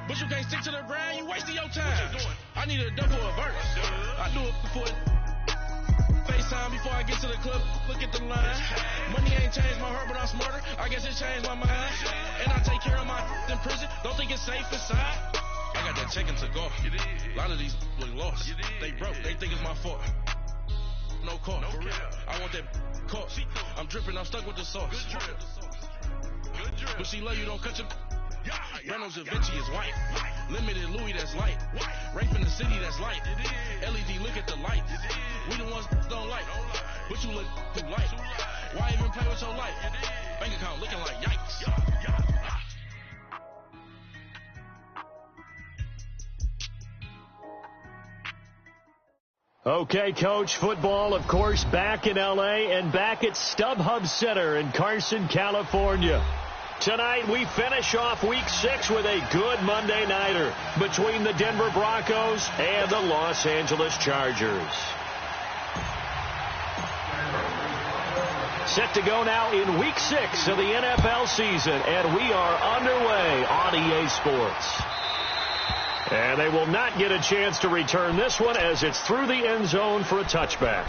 But you can't stick to the grind, you wasting your time. I need a double or verse. I do it before FaceTime before I get to the club. Look at the line. Money ain't changed my heart, but I'm smarter. I guess it changed my mind. And I take care of my in prison. Don't think it's safe inside. I got that checking to go. A lot of these look lost. They broke. They think it's my fault. No call. For real. I want that caught. I'm dripping. I'm stuck with the sauce. But she love you. Don't cut your. Reynolds Da Vinci is white. Limited Louis, that's light. Rape in the city, that's light. LED, look at the light. We the ones don't like. But you look too light. Why even play with your life? Bank account looking like yikes. Okay, Coach, football, of course, back in L.A. and back at StubHub Center in Carson, California. Tonight, we finish off Week 6 with a good Monday nighter between the Denver Broncos and the Los Angeles Chargers. Set to go now in Week 6 of the NFL season, and we are underway on EA Sports. And they will not get a chance to return this one as it's through the end zone for a touchback.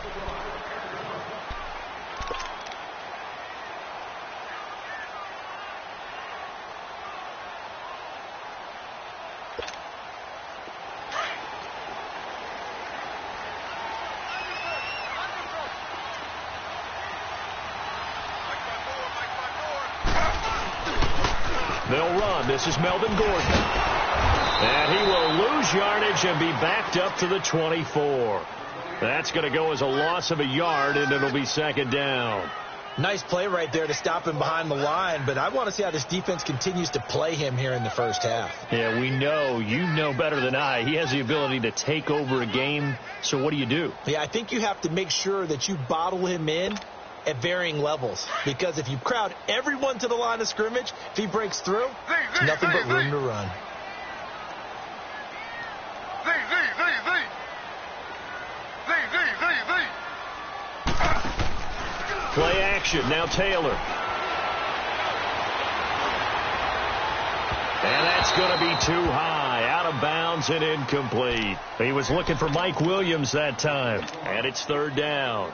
They'll run. This is Melvin Gordon. And he will lose yardage and be backed up to the 24. That's going to go as a loss of a yard, and it'll be second down. Nice play right there to stop him behind the line, but I want to see how this defense continues to play him here in the first half. Yeah, we know. You know better than I. He has the ability to take over a game, so what do you do? Yeah, I think you have to make sure that you bottle him in at varying levels, because if you crowd everyone to the line of scrimmage, if he breaks through, there's nothing but room to run. Play action. Now Taylor. And that's going to be too high. Out of bounds and incomplete. He was looking for Mike Williams that time. And it's third down.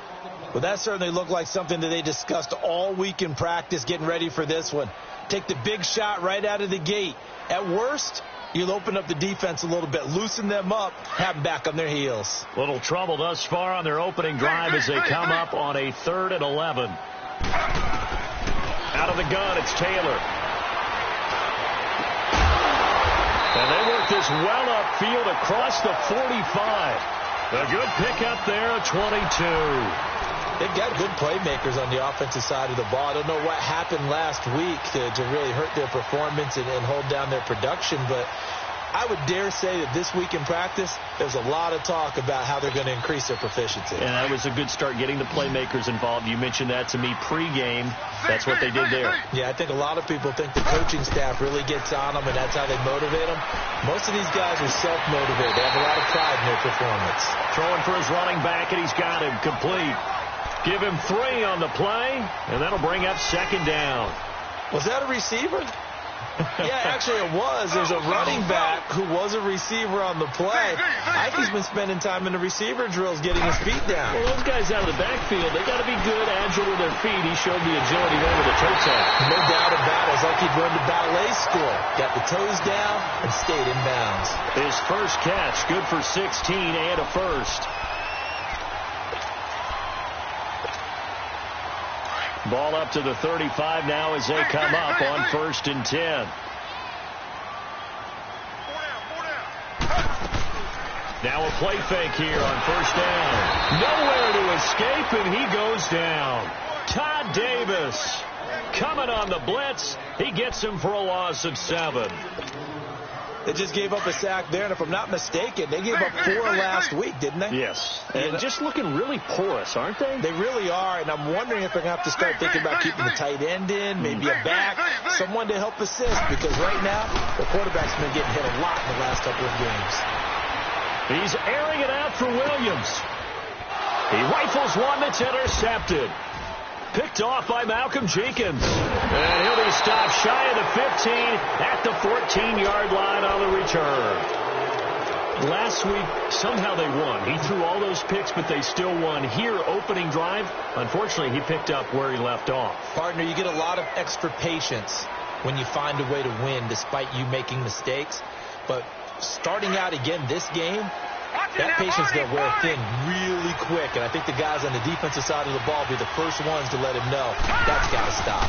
Well, that certainly looked like something that they discussed all week in practice getting ready for this one. Take the big shot right out of the gate. At worst, you'll open up the defense a little bit, loosen them up, have them back on their heels. Little trouble thus far on their opening drive as they come up on a 3rd and 11. Out of the gun, it's Taylor. And they work this well upfield across the 45. A good pickup there at 22. They've got good playmakers on the offensive side of the ball. I don't know what happened last week to really hurt their performance and hold down their production, but I would dare say that this week in practice, there's a lot of talk about how they're going to increase their proficiency. And that was a good start getting the playmakers involved. You mentioned that to me pregame. That's what they did there. Yeah, I think a lot of people think the coaching staff really gets on them, and that's how they motivate them. Most of these guys are self-motivated. They have a lot of pride in their performance. Throwing for his running back, and he's got him complete. Give him 3 on the play, and that'll bring up second down. Was that a receiver? Yeah, actually it was. There's a running back who was a receiver on the play. I think he's been spending time in the receiver drills getting his feet down. Well, those guys out of the backfield, they got to be good, agile with their feet. He showed the agility there with the toe tap. No doubt about it. It's like he'd run to ballet school. Got the toes down and stayed in bounds. His first catch, good for 16 and a first. Ball up to the 35 now as they come up on 1st and 10. Now a play fake here on 1st down. Nowhere to escape, and he goes down. Todd Davis coming on the blitz. He gets him for a loss of 7. They just gave up a sack there, and if I'm not mistaken, they gave up 4 last week, didn't they? Yes. And just looking really porous, aren't they? They really are, and I'm wondering if they're going to have to start thinking about keeping the tight end in, maybe a back, someone to help assist, because right now, the quarterback's been getting hit a lot in the last couple of games. He's airing it out for Williams. He rifles one that's intercepted. Picked off by Malcolm Jenkins. And he'll be stopped shy of the 15 at the 14-yard line on the return. Last week, somehow they won. He threw all those picks, but they still won. Here, opening drive, unfortunately, he picked up where he left off. Partner, you get a lot of extra patience when you find a way to win despite you making mistakes. But starting out again this game, that patience is going to wear thin really quick. And I think the guys on the defensive side of the ball will be the first ones to let him know that's got to stop.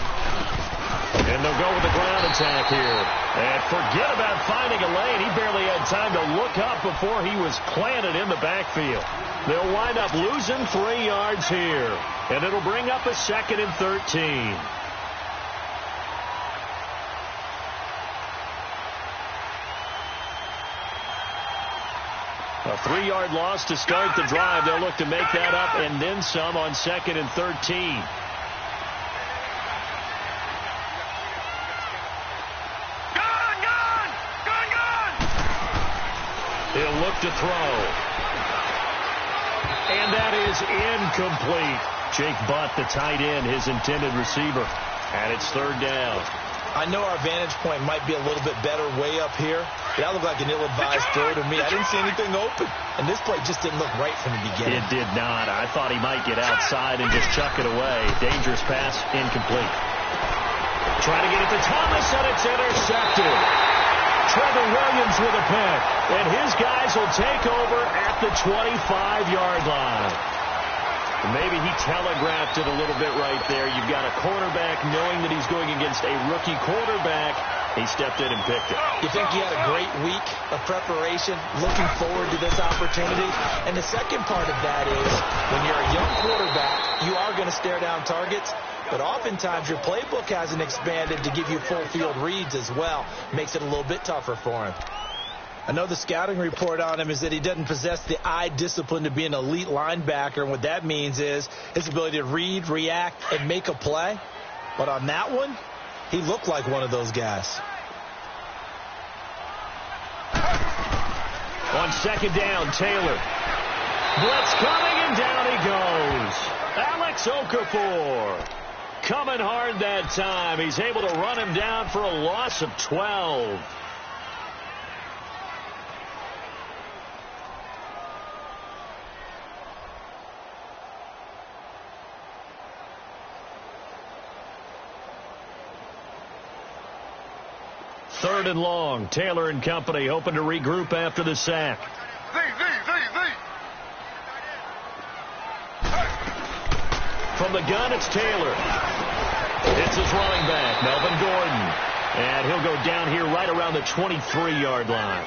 And they'll go with the ground attack here. And forget about finding a lane. He barely had time to look up before he was planted in the backfield. They'll wind up losing 3 yards here. And it'll bring up a 2nd and 13. A 3-yard loss to start the drive. They'll look to make that up and then some on 2nd and 13. He'll look to throw. And that is incomplete. Jake Butt, the tight end, his intended receiver. And it's 3rd down. I know our vantage point might be a little bit better way up here. That looked like an ill-advised throw to me. I didn't see anything open. And this play just didn't look right from the beginning. It did not. I thought he might get outside and just chuck it away. Dangerous pass, incomplete. Trying to get it to Thomas, and it's intercepted. Trevor Williams with a pick. And his guys will take over at the 25-yard line. Maybe he telegraphed it a little bit right there. You've got a quarterback knowing that he's going against a rookie quarterback. He stepped in and picked it. You think he had a great week of preparation, looking forward to this opportunity? And the second part of that is when you're a young quarterback, you are going to stare down targets. But oftentimes your playbook hasn't expanded to give you full field reads as well. Makes it a little bit tougher for him. I know the scouting report on him is that he doesn't possess the eye discipline to be an elite linebacker. And what that means is his ability to read, react, and make a play. But on that one, he looked like one of those guys. On 2nd down, Taylor. Blitz coming, and down he goes. Alex Okafor coming hard that time. He's able to run him down for a loss of 12. Third and long. Taylor and company hoping to regroup after the sack. From the gun, it's Taylor. It's his running back, Melvin Gordon. And he'll go down here right around the 23-yard line.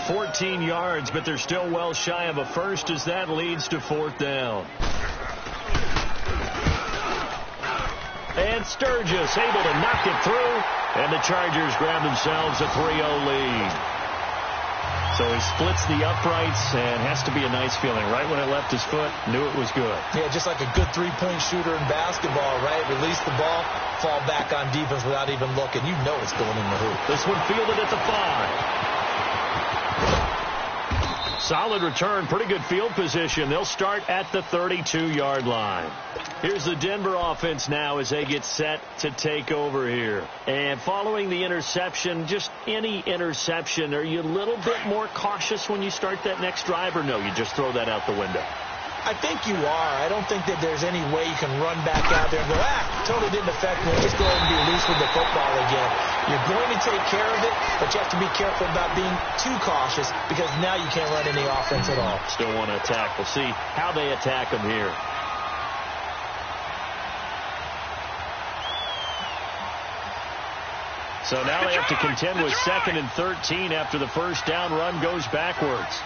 14 yards, but they're still well shy of a first as that leads to 4th down. And Sturgis able to knock it through. And the Chargers grab themselves a 3-0 lead. So he splits the uprights and has to be a nice feeling. Right when it left his foot, knew it was good. Yeah, just like a good three-point shooter in basketball, right? Release the ball, fall back on defense without even looking. You know it's going in the hoop. This one fielded at the 5. Solid return, pretty good field position. They'll start at the 32-yard line. Here's the Denver offense now as they get set to take over here. And following the interception, just any interception, are you a little bit more cautious when you start that next drive, or no, you just throw that out the window? I think you are. I don't think that there's any way you can run back out there and go, totally didn't affect me. Just go ahead and be loose with the football again. You're going to take care of it, but you have to be careful about being too cautious because now you can't run any offense at all. Still want to attack. We'll see how they attack them here. So now they have to contend with 2nd and 13 after the first down run goes backwards.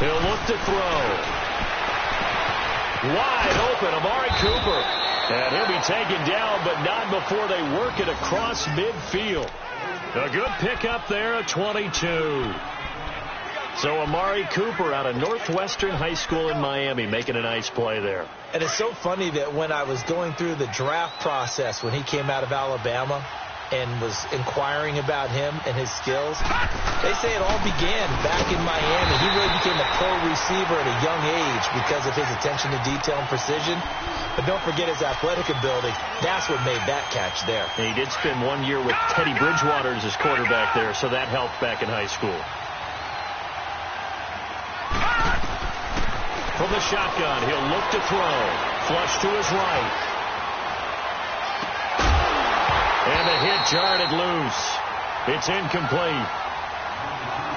He'll look to throw. Wide open, Amari Cooper. And he'll be taken down, but not before they work it across midfield. A good pickup there at 22. So Amari Cooper out of Northwestern High School in Miami making a nice play there. And it's so funny that when I was going through the draft process when he came out of Alabama, and was inquiring about him and his skills. They say it all began back in Miami. He really became a pro receiver at a young age because of his attention to detail and precision. But don't forget his athletic ability. That's what made that catch there. And he did spend 1 year with Teddy Bridgewater as his quarterback there, so that helped back in high school. From the shotgun, he'll look to throw. Flush to his right. And the hit jarred it loose. It's incomplete.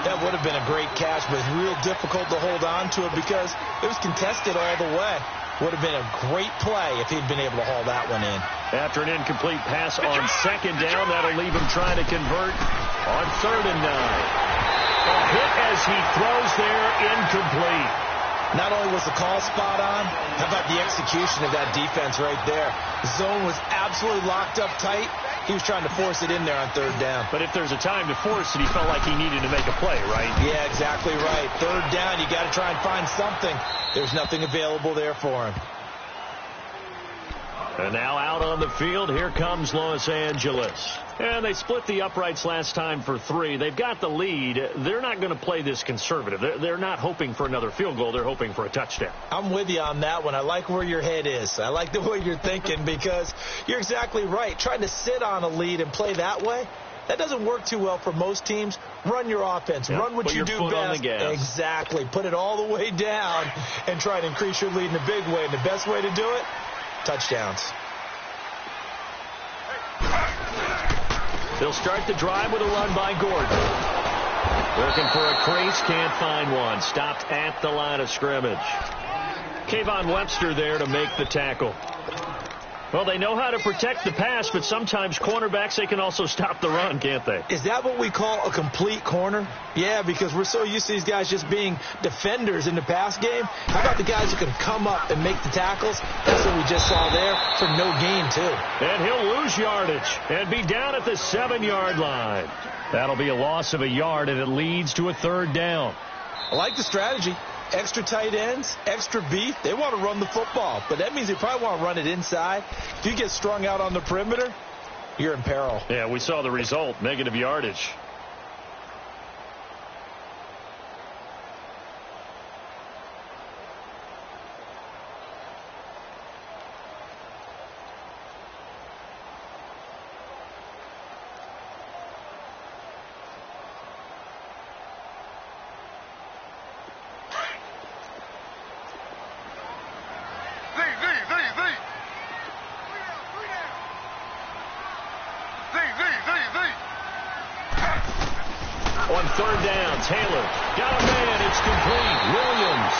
That would have been a great catch, but real difficult to hold on to it because it was contested all the way. Would have been a great play if he'd been able to haul that one in. After an incomplete pass on second down, that'll leave him trying to convert on 3rd and 9. A hit as he throws there, incomplete. Not only was the call spot on, how about the execution of that defense right there? The zone was absolutely locked up tight. He was trying to force it in there on 3rd down. But if there's a time to force it, he felt like he needed to make a play, right? Yeah, exactly right. 3rd down, you got to try and find something. There's nothing available there for him. And now out on the field, here comes Los Angeles. And they split the uprights last time for 3. They've got the lead. They're not going to play this conservative. They're not hoping for another field goal. They're hoping for a touchdown. I'm with you on that one. I like where your head is. I like the way you're thinking because you're exactly right. Trying to sit on a lead and play that way, that doesn't work too well for most teams. Run your offense. Yep. Run what Put you your do foot best. on the gas. Exactly. Put it all the way down and try to increase your lead in a big way. And the best way to do it, touchdowns. They'll start the drive with a run by Gordon. Looking for a crease, can't find one. Stopped at the line of scrimmage. Kayvon Webster there to make the tackle. Well, they know how to protect the pass, but sometimes cornerbacks, they can also stop the run, can't they? Is that what we call a complete corner? Yeah, because we're so used to these guys just being defenders in the pass game. How about the guys who can come up and make the tackles? That's what we just saw there for no gain, too. And he'll lose yardage and be down at the 7-yard line. That'll be a loss of a yard, and it leads to a 3rd down. I like the strategy. Extra tight ends, extra beef. They want to run the football, but that means they probably want to run it inside. If you get strung out on the perimeter, you're in peril. Yeah, we saw the result, negative yardage. On 3rd down, Taylor got a man. It's complete. Williams.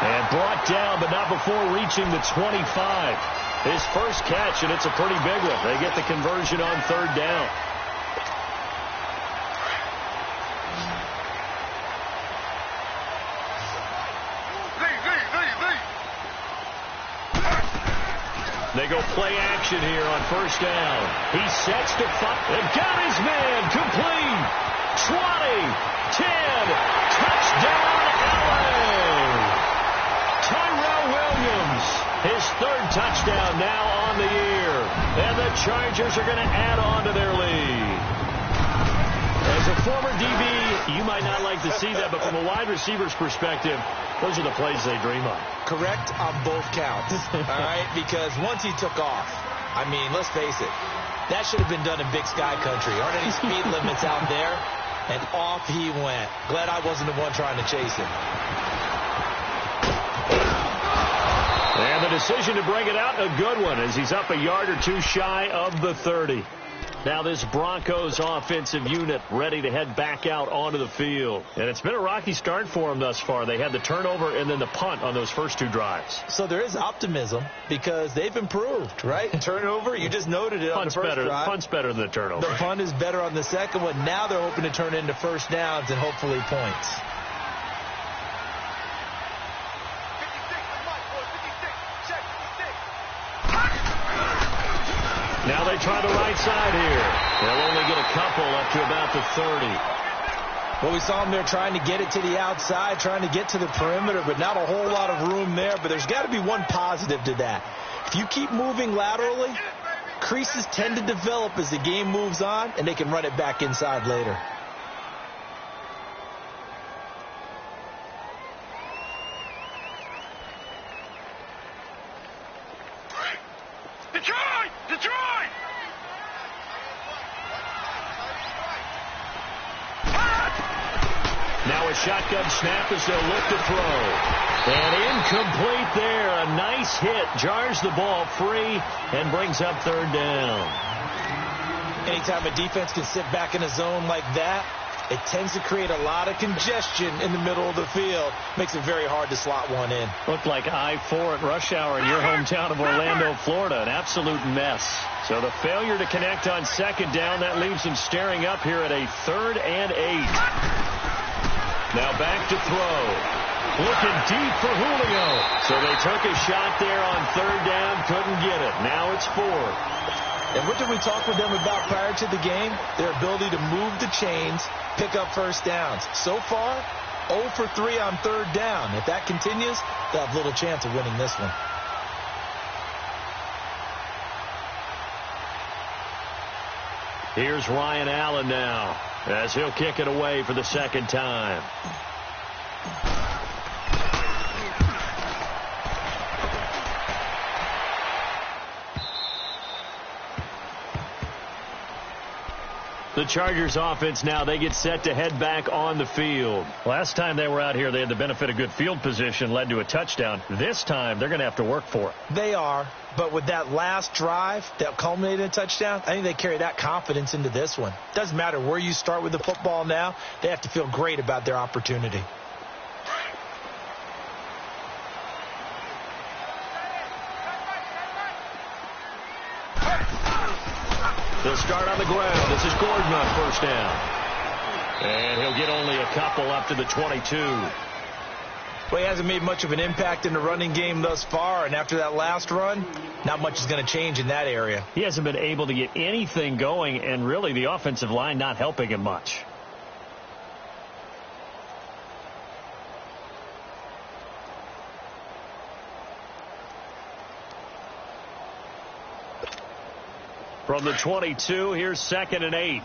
And brought down, but not before reaching the 25. His first catch, and it's a pretty big one. They get the conversion on 3rd down. They go play action here on 1st down. He sets to fire. And got his man. Complete. 20, 10, touchdown, LA! Tyrell Williams, his 3rd touchdown now on the year. And the Chargers are going to add on to their lead. As a former DB, you might not like to see that, but from a wide receiver's perspective, those are the plays they dream of. Correct on both counts, all right? Because once he took off, I mean, let's face it, that should have been done in Big Sky Country. Aren't any speed limits out there? And off he went. Glad I wasn't the one trying to chase him. And the decision to bring it out, a good one, as he's up a yard or two shy of the 30. Now this Broncos offensive unit ready to head back out onto the field. And it's been a rocky start for them thus far. They had the turnover and then the punt on those first 2 drives. So there is optimism because they've improved, right? Turnover, you just noted it on the first drive. Punt's better than the turnover. The punt is better on the second one. Now they're hoping to turn into 1st downs and hopefully points. Now they try the right side here. They'll only get a couple up to about the 30. Well, we saw them there trying to get it to the outside, trying to get to the perimeter, but not a whole lot of room there. But there's got to be one positive to that. If you keep moving laterally, Creases tend to develop as the game moves on, and they can run it back inside later. Detroit! Now a shotgun snap as they'll look to throw. And incomplete there. A nice hit. Jars the ball free and brings up third down. Anytime a defense can sit back in a zone like that, it tends to create a lot of congestion in the middle of the field. Makes it very hard to slot one in. Looked like I-4 at rush hour in your hometown of Orlando, Florida. An absolute mess. So the failure to connect on second down, that leaves them staring up here at a 3rd and 8. Now back to throw. Looking deep for Julio. So they took a shot there on third down. Couldn't get it. Now it's 4th. And what did we talk with them about prior to the game? Their ability to move the chains, pick up first downs. So far, 0 for 3 on third down. If that continues, they'll have little chance of winning this one. Here's Ryan Allen now, as he'll kick it away for the second time. The Chargers offense now, they get set to head back on the field. Last time they were out here, they had the benefit of good field position, led to a touchdown. This time, they're going to have to work for it. They are, but with that last drive that culminated in a touchdown, I think they carry that confidence into this one. Doesn't matter where you start with the football now, they have to feel great about their opportunity. They'll start on the ground. This is Gordon on first down. And he'll get only a couple up to the 22. Well, he hasn't made much of an impact in the running game thus far, and after that last run, not much is going to change in that area. He hasn't been able to get anything going, and really the offensive line not helping him much. From the 22, here's 2nd and 8.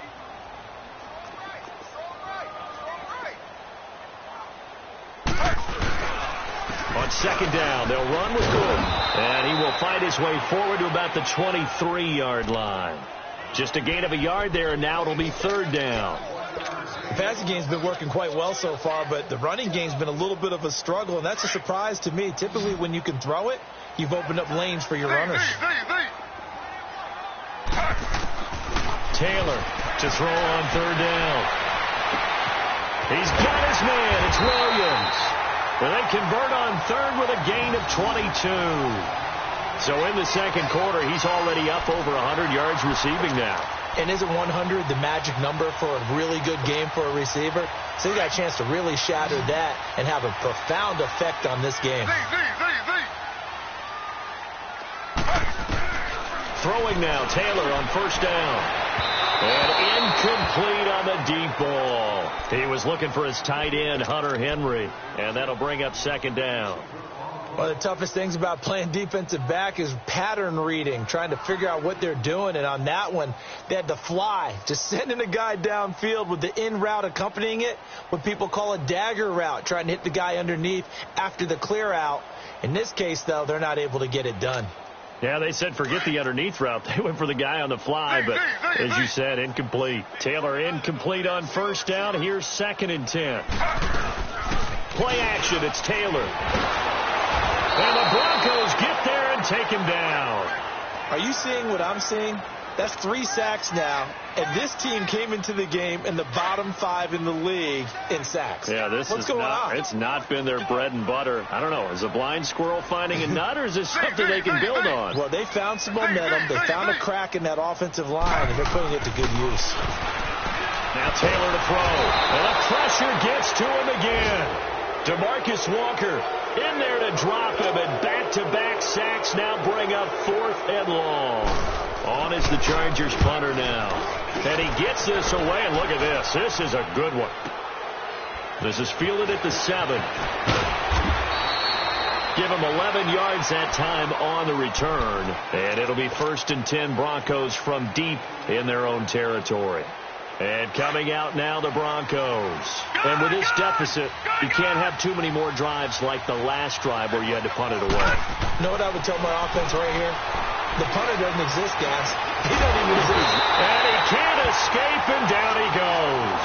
On second down, they'll run with Gordon. And he will fight his way forward to about the 23-yard line. Just a gain of a yard there, and now it'll be 3rd down. The passing game's been working quite well so far, but the running game's been a little bit of a struggle, and that's a surprise to me. Typically, when you can throw it, you've opened up lanes for your runners. Taylor to throw on 3rd down. He's got his man. It's Williams. Well, they convert on 3rd with a gain of 22. So in the second quarter, he's already up over 100 yards receiving now. And isn't 100 the magic number for a really good game for a receiver? So he got a chance to really shatter that and have a profound effect on this game. Throwing now, Taylor on first down. And incomplete on the deep ball. He was looking for his tight end, Hunter Henry. And that'll bring up 2nd down. One of the toughest things about playing defensive back is pattern reading, trying to figure out what they're doing. And on that one, they had to fly, just sending a guy downfield with the in route accompanying it, what people call a dagger route, trying to hit the guy underneath after the clear out. In this case, though, they're not able to get it done. Yeah, they said forget the underneath route. They went for the guy on the fly, but as you said, incomplete. Taylor incomplete on first down. Here's 2nd and 10. Play action, it's Taylor. And the Broncos get there and take him down. Are you seeing what I'm seeing? That's 3 sacks now, and this team came into the game in the bottom 5 in the league in sacks. Yeah, What's going on? It's not been their bread and butter. I don't know. Is a blind squirrel finding a nut, or is this something they can build on? Well, they found some momentum. They found a crack in that offensive line, and they're putting it to good use. Now Taylor to throw. And the pressure gets to him again. DeMarcus Walker in there to drop him, and back-to-back sacks now bring up 4th and long. On is the Chargers punter now. And he gets this away, and look at this. This is a good one. This is fielded at the 7. Give him 11 yards that time on the return. And it'll be 1st and 10 Broncos from deep in their own territory. And coming out now, the Broncos. And with this deficit, you can't have too many more drives like the last drive where you had to punt it away. You know what I would tell my offense right here? The punter doesn't exist, guys. He don't even exist. And he can't escape, and down he goes.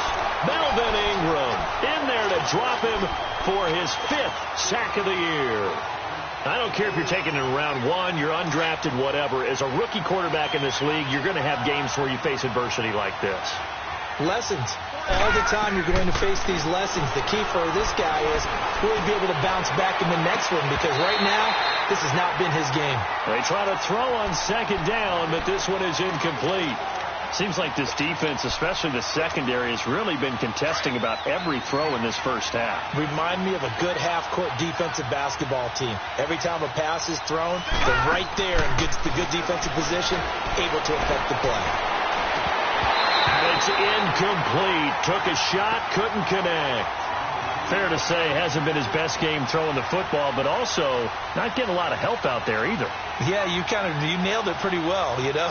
Melvin Ingram in there to drop him for his 5th sack of the year. I don't care if you're taking it in round 1, you're undrafted, whatever. As a rookie quarterback in this league, you're going to have games where you face adversity like this. Lessons. All the time you're going to face these lessons. The key for this guy is really be able to bounce back in the next one, because right now, this has not been his game. They try to throw on 2nd down, but this one is incomplete. Seems like this defense, especially the secondary, has really been contesting about every throw in this first half. Remind me of a good half-court defensive basketball team. Every time a pass is thrown, they're right there and gets the good defensive position, able to affect the play. It's incomplete. Took a shot, couldn't connect. Fair to say, hasn't been his best game throwing the football, but also not getting a lot of help out there either. Yeah, you nailed it pretty well, you know.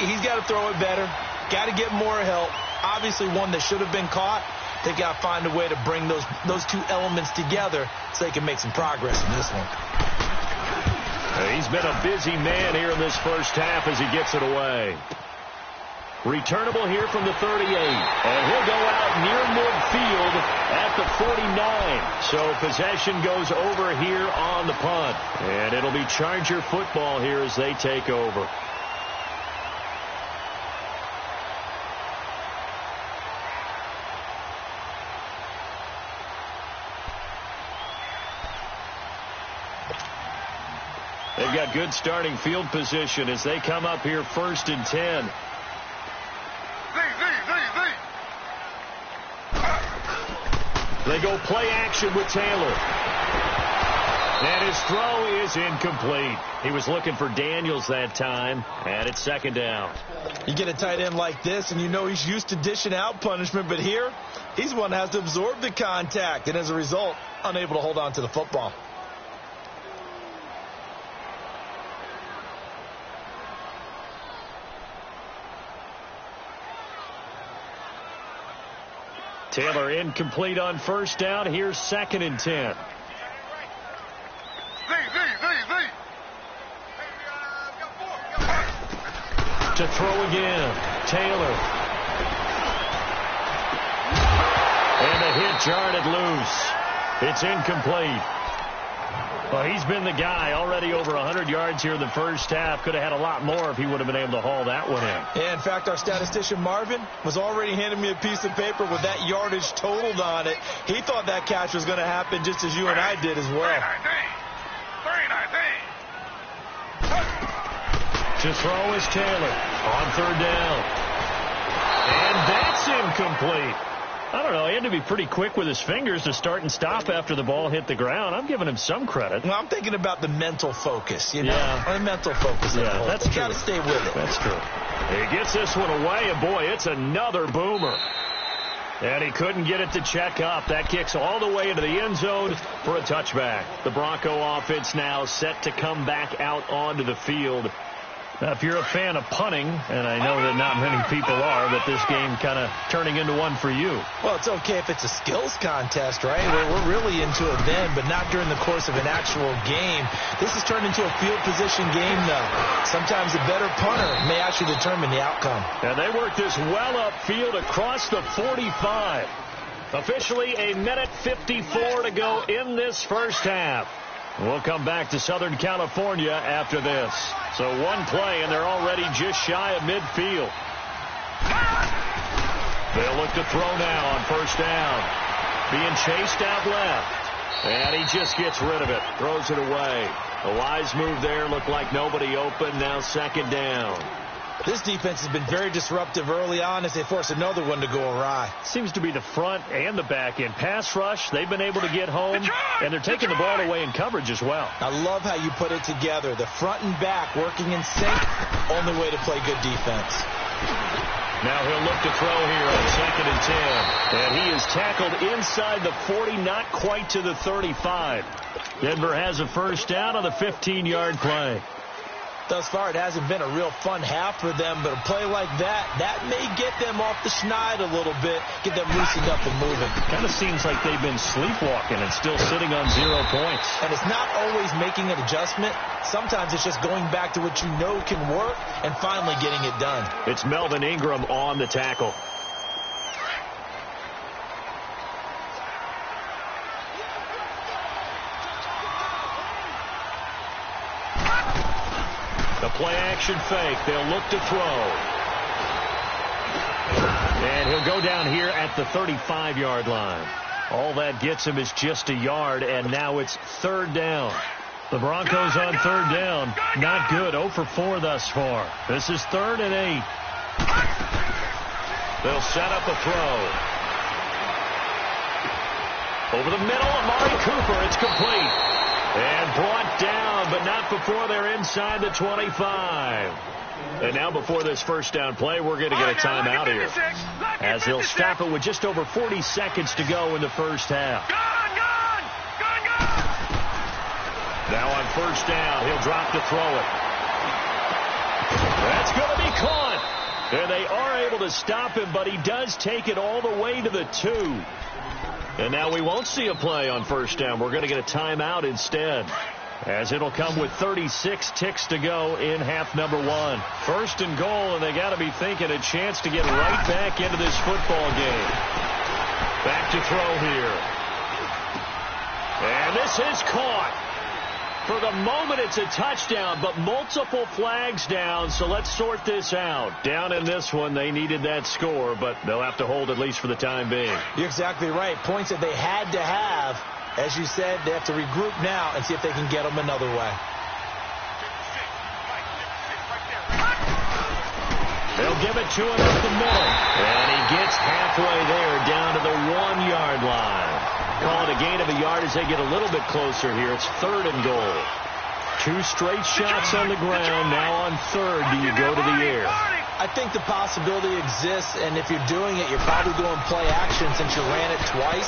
He's got to throw it better. Got to get more help. Obviously one that should have been caught. They got to find a way to bring those two elements together so they can make some progress in this one. He's been a busy man here in this first half as he gets it away. Returnable here from the 38. And he'll go out near midfield at the 49. So possession goes over here on the punt. And it'll be Charger football here as they take over. They've got good starting field position as they come up here 1st and 10. They go play action with Taylor. And his throw is incomplete. He was looking for Daniels that time, and it's 2nd down. You get a tight end like this, and you know he's used to dishing out punishment, but here, he's one that has to absorb the contact, and as a result, unable to hold on to the football. Taylor incomplete on 1st down. Here's 2nd and 10. To throw again. Taylor. And the hit jarred it loose. It's incomplete. Well, he's been the guy already over 100 yards here in the first half. Could have had a lot more if he would have been able to haul that one in. Yeah, in fact, our statistician Marvin was already handing me a piece of paper with that yardage totaled on it. He thought that catch was going to happen just as you and I did as well. To throw is Taylor on 3rd down. And that's incomplete. I don't know. He had to be pretty quick with his fingers to start and stop after the ball hit the ground. I'm giving him some credit. Well, I'm thinking about the mental focus, you know? Yeah. The mental focus. Yeah, that's true. You got to stay with it. That's true. He gets this one away, and boy, it's another boomer. And he couldn't get it to check up. That kicks all the way into the end zone for a touchback. The Bronco offense now set to come back out onto the field. Now, if you're a fan of punting, and I know that not many people are, but this game kind of turning into one for you. Well, it's okay if it's a skills contest, right? We're really into it then, but not during the course of an actual game. This has turned into a field position game, though. Sometimes a better punter may actually determine the outcome. And they work this well upfield across the 45. Officially a minute 54 to go in this first half. We'll come back to Southern California after this. So one play, and they're already just shy of midfield. They'll look to throw now on 1st down. Being chased out left. And he just gets rid of it. Throws it away. A wise move there. Looked like nobody open. Now 2nd down. This defense has been very disruptive early on as they force another one to go awry. Seems to be the front and the back end. Pass rush, they've been able to get home, and they're taking the ball away in coverage as well. I love how you put it together. The front and back working in sync. Only way to play good defense. Now he'll look to throw here on 2nd and 10. And he is tackled inside the 40, not quite to the 35. Denver has a first down on the 15-yard play. Thus far, it hasn't been a real fun half for them, but a play like that may get them off the schneid a little bit, get them loosened up and moving. Kind of seems like they've been sleepwalking and still sitting on 0 points. And it's not always making an adjustment. Sometimes it's just going back to what you know can work and finally getting it done. It's Melvin Ingram on the tackle. The play-action fake. They'll look to throw. And he'll go down here at the 35-yard line. All that gets him is just a yard, and now it's 3rd down. The Broncos on 3rd down. Not good. 0 for 4 thus far. This is 3rd and 8. They'll set up a throw. Over the middle, Amari Cooper. It's complete. And brought down, but not before they're inside the 25. And now before this first down play, we're going to get a timeout here, as he'll stop it with just over 40 seconds to go in the first half. Now on first down, he'll drop to throw it. That's going to be caught. And they are able to stop him, but he does take it all the way to the 2. And now we won't see a play on first down. We're going to get a timeout instead, as it'll come with 36 ticks to go in half number 1. 1st and goal, and they got to be thinking a chance to get right back into this football game. Back to throw here. And this is caught. For the moment, it's a touchdown, but multiple flags down, so let's sort this out. Down in this one, they needed that score, but they'll have to hold at least for the time being. You're exactly right. Points that they had to have. As you said, they have to regroup now and see if they can get them another way. They'll give it to him up the middle, and he gets halfway there down to the 1-yard line. Call it a gain of a yard as they get a little bit closer here. It's 3rd and goal. 2 straight shots on the ground. Now on 3rd, do you go to the air? I think the possibility exists, and if you're doing it, you're probably going play action since you ran it twice.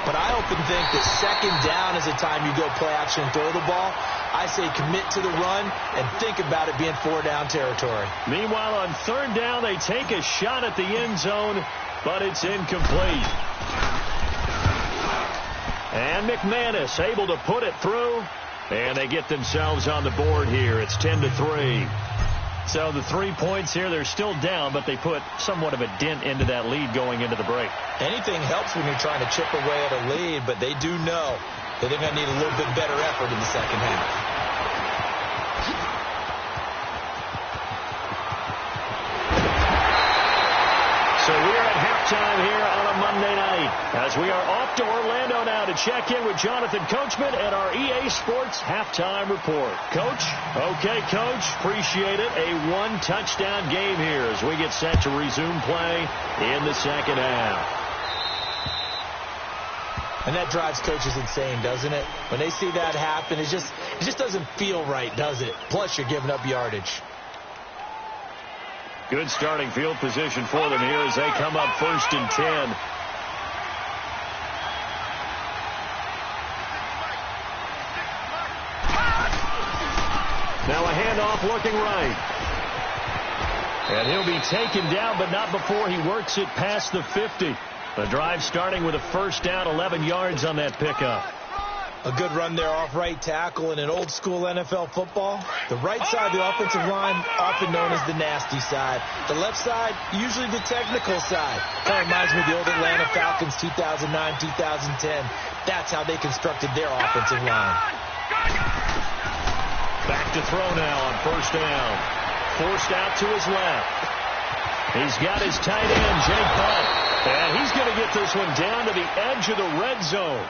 But I often think that 2nd down is the time you go play action and throw the ball. I say commit to the run and think about it being 4-down territory. Meanwhile, on 3rd down, they take a shot at the end zone, but it's incomplete. And McManus able to put it through, and they get themselves on the board here. It's 10-3. So the 3 points here, they're still down, but they put somewhat of a dent into that lead going into the break. Anything helps when you're trying to chip away at a lead, but they do know that they're going to need a little bit better effort in the second half. So we are at halftime here on a Monday night, as we are off to Orlando now to check in with Jonathan Coachman and our EA Sports Halftime Report. Coach? Okay, Coach. Appreciate it. A 1-touchdown game here as we get set to resume play in the second half. And that drives coaches insane, doesn't it? When they see that happen, it just doesn't feel right, does it? Plus, you're giving up yardage. Good starting field position for them here as they come up 1st and 10. Now a handoff looking right. And he'll be taken down, but not before he works it past the 50. The drive starting with a first down, 11 yards on that pickup. A good run there off right tackle in an old-school NFL football. The right side of the offensive line, often known as the nasty side. The left side, usually the technical side. Kind of reminds me of the old Atlanta Falcons 2009, 2010. That's how they constructed their offensive line. Back to throw now on first down. Forced out to his left. He's got his tight end, Jake Butt. And he's going to get this one down to the edge of the red zone.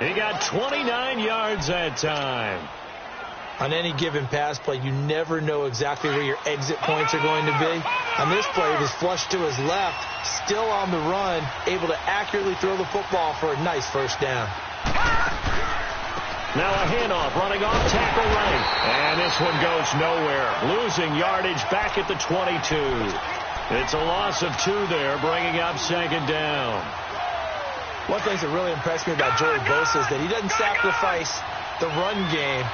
He got 29 yards that time. On any given pass play, you never know exactly where your exit points are going to be. On this play, he was flushed to his left, still on the run, able to accurately throw the football for a nice first down. Now a handoff, running off tackle right. And this one goes nowhere. Losing yardage back at the 22. It's a loss of 2 there, bringing up second down. One thing that really impressed me about Joey Bosa is that he doesn't sacrifice the run game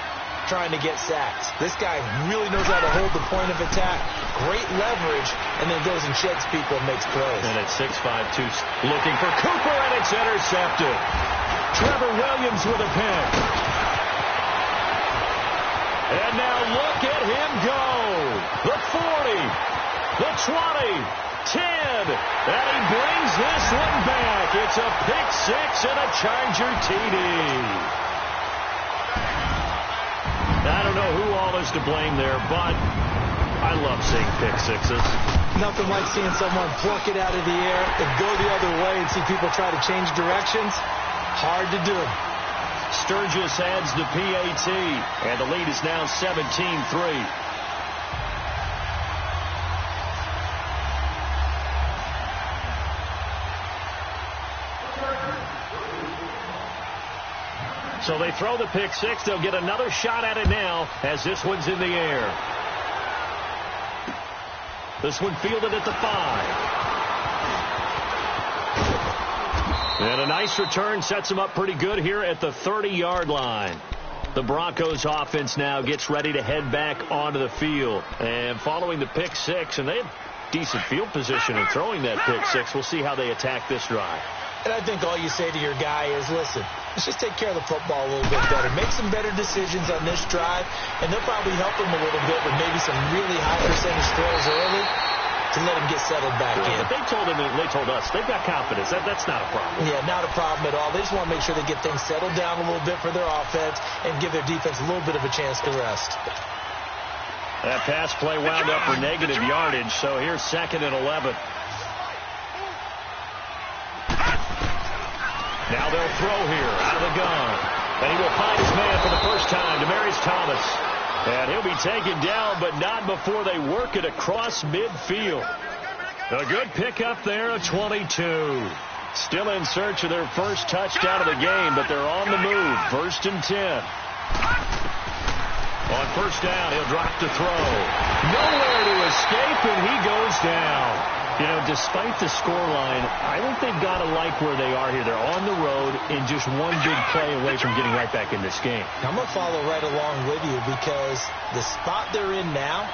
trying to get sacks. This guy really knows how to hold the point of attack, great leverage, and then goes and sheds people and makes throws. And at 6'5", looking for Cooper, and it's intercepted. Trevor Williams with a pick. And now look at him go. The 40, the 20, 10, and he brings this one back. It's a pick 6 and a Charger TD. I don't know who all is to blame there, but I love seeing pick 6s. Nothing like seeing someone pluck it out of the air and go the other way and see people try to change directions. Hard to do. Sturgis adds the PAT, and the lead is now 17-3. So they throw the pick 6. They'll get another shot at it now as this one's in the air. This one fielded at the 5. And a nice return sets them up pretty good here at the 30-yard line. The Broncos offense now gets ready to head back onto the field. And following the pick 6, and they have decent field position in throwing that pick 6. We'll see how they attack this drive. And I think all you say to your guy is, listen, let's just take care of the football a little bit better. Make some better decisions on this drive, and they'll probably help him a little bit with maybe some really high percentage throws early to let him get settled back in. But they told us they've got confidence. That's not a problem. Yeah, not a problem at all. They just want to make sure they get things settled down a little bit for their offense and give their defense a little bit of a chance to rest. That pass play wound up for negative yardage, so here's 2nd and 11. Now they'll throw here out of the gun. And he will find his man for the first time, Demaryius Thomas. And he'll be taken down, but not before they work it across midfield. A good pickup there, a 22. Still in search of their first touchdown of the game, but they're on the move. 1st and 10. On 1st down, he'll drop to throw. Nowhere to escape, and he goes down. You know, despite the scoreline, I think they've got to like where they are here. They're on the road and just one big play away from getting right back in this game. I'm going to follow right along with you because the spot they're in now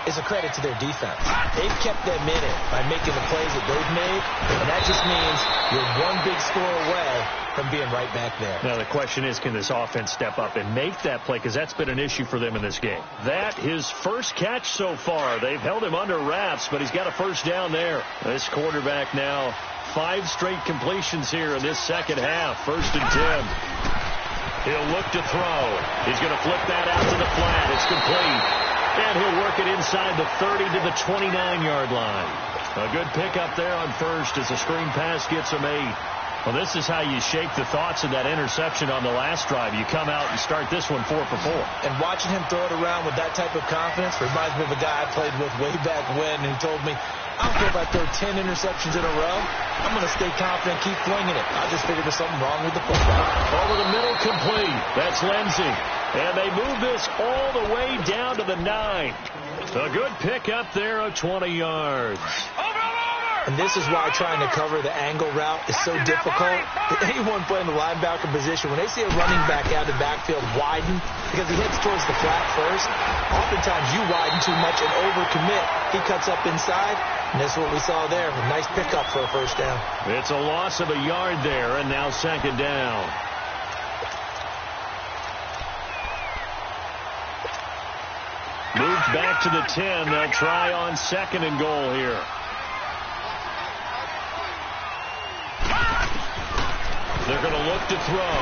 is a credit to their defense. They've kept them in it by making the plays that they've made, and that just means you're one big score away from being right back there. Now, the question is, can this offense step up and make that play? Because that's been an issue for them in this game. That, his first catch so far. They've held him under wraps, but he's got a first down there. This quarterback now, 5 straight completions here in this second half. 1st and 10. He'll look to throw. He's going to flip that out to the flat. It's complete. And he'll work it inside the 30 to the 29-yard line. A good pickup there on 1st as the screen pass gets him 8. Well, this is how you shake the thoughts of that interception on the last drive. You come out and start this one 4 for 4. And watching him throw it around with that type of confidence reminds me of a guy I played with way back when who told me, I don't care if I throw 10 interceptions in a row. I'm going to stay confident, keep flinging it. I just figured there's something wrong with the football. Over the middle, complete. That's Lindsey. And they move this all the way down to the 9. A good pick up there of 20 yards. And this is why trying to cover the angle route is so difficult. Anyone playing the linebacker position, when they see a running back out of the backfield widen because he heads towards the flat first, oftentimes you widen too much and overcommit. He cuts up inside, and that's what we saw there. A nice pickup for a first down. It's a loss of a yard there, and now 2nd down. Moved back to the 10. They'll try on 2nd and goal here. They're going to look to throw.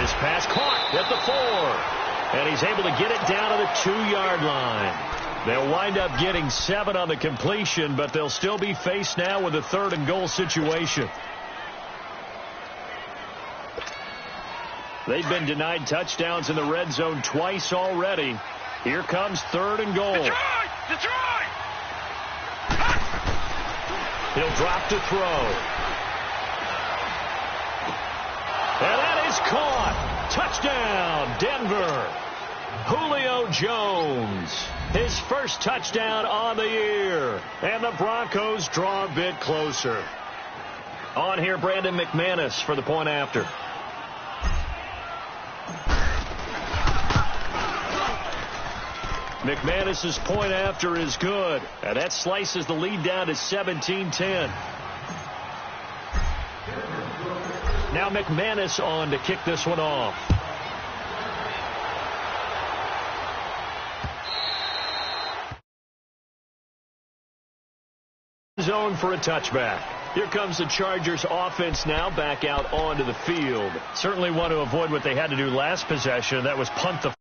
His pass caught at the 4. And he's able to get it down to the 2-yard line. They'll wind up getting 7 on the completion, but they'll still be faced now with a 3rd and goal situation. They've been denied touchdowns in the red zone twice already. Here comes 3rd and goal. Detroit! He'll drop to throw. And that is caught. Touchdown, Denver. Julio Jones, his first touchdown on the year. And the Broncos draw a bit closer. On here, Brandon McManus for the point after. McManus's point after is good. And that slices the lead down to 17-10. Now McManus on to kick this one off. Zone for a touchback. Here comes the Chargers offense now back out onto the field. Certainly want to avoid what they had to do last possession. That was punt the